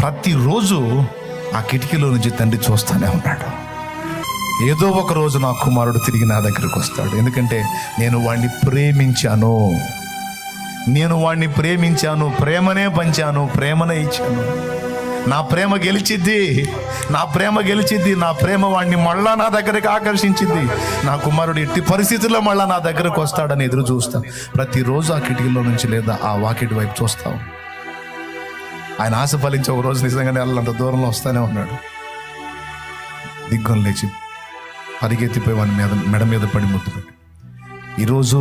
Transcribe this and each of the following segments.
ప్రతిరోజు ఆ కిటికీలో నుంచి తండ్రి చూస్తూనే ఉన్నాడు. ఏదో ఒక రోజు నా కుమారుడు తిరిగి నా దగ్గరికి వస్తాడు, ఎందుకంటే నేను వాడిని ప్రేమించాను, ప్రేమనే పంచాను, ప్రేమనే ఇచ్చాను. నా ప్రేమ గెలిచిద్ది, నా ప్రేమ వాడిని మళ్ళా నా దగ్గరికి ఆకర్షించింది. నా కుమారుడు ఎట్టి పరిస్థితుల్లో మళ్ళా నా దగ్గరకు వస్తాడని ఎదురు చూస్తాను. ప్రతిరోజు ఆ కిటికీలో నుంచి లేదా ఆ వాకిటి వైపు చూస్తావు. ఆయన ఆశ ఫలించి ఒక రోజు నిజంగానే వాళ్ళంత దూరంలో వస్తూనే ఉన్నాడు. దిగ్గం లేచి పరిగెత్తిపోయి వాని మెడ మీద పడి ముద్దు పెట్టి, ఈరోజు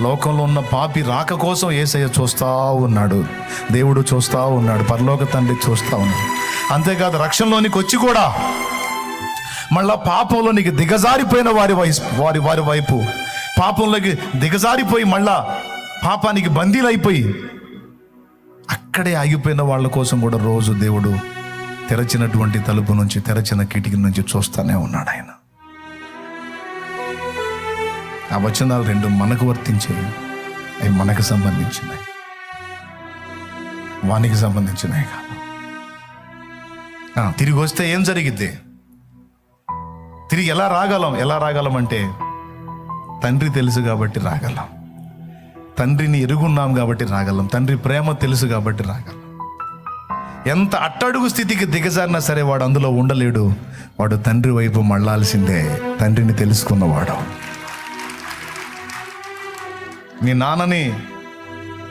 లోకంలో ఉన్న పాపి రాక కోసం యేసయ్య చూస్తూ ఉన్నాడు, దేవుడు చూస్తూ ఉన్నాడు, పరలోక తండ్రి చూస్తూ ఉన్నాడు. అంతేకాదు రక్షణలోనికి వచ్చి కూడా మళ్ళా పాపంలోనికి దిగజారిపోయిన వారి వైపు పాపంలోకి దిగజారిపోయి మళ్ళా పాపానికి బందీలైపోయి అక్కడే ఆగిపోయిన వాళ్ళ కోసం కూడా రోజు దేవుడు తెరచినటువంటి తలుపు నుంచి, తెరచిన కిటికీ నుంచి చూస్తూనే ఉన్నాడు ఆయన. ఆ వచనాలు రెండు మనకు వర్తించాయి, అవి మనకు సంబంధించినవి, వానికి సంబంధించినవి కాదు. తిరిగి వస్తే ఏం జరిగిద్ది? తిరిగి ఎలా రాగలం అంటే తండ్రి తెలుసు కాబట్టి రాగలం, తండ్రిని ఎరుగున్నాం కాబట్టి రాగలం, తండ్రి ప్రేమ తెలుసు కాబట్టి రాగలం. ఎంత అట్టడుగు స్థితికి దిగజారినా సరే వాడు అందులో ఉండలేడు, వాడు తండ్రి వైపు మళ్ళాల్సిందే, తండ్రిని తెలుసుకున్నవాడు. నీ నాన్నని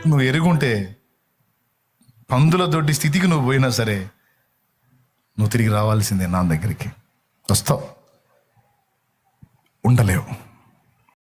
నువ్వు ఎరుగుంటే పందుల దొడ్డి స్థితికి నువ్వు పోయినా సరే నువ్వు తిరిగి రావాల్సిందే. నా దగ్గరికి వస్తావు, ఉండలేవు.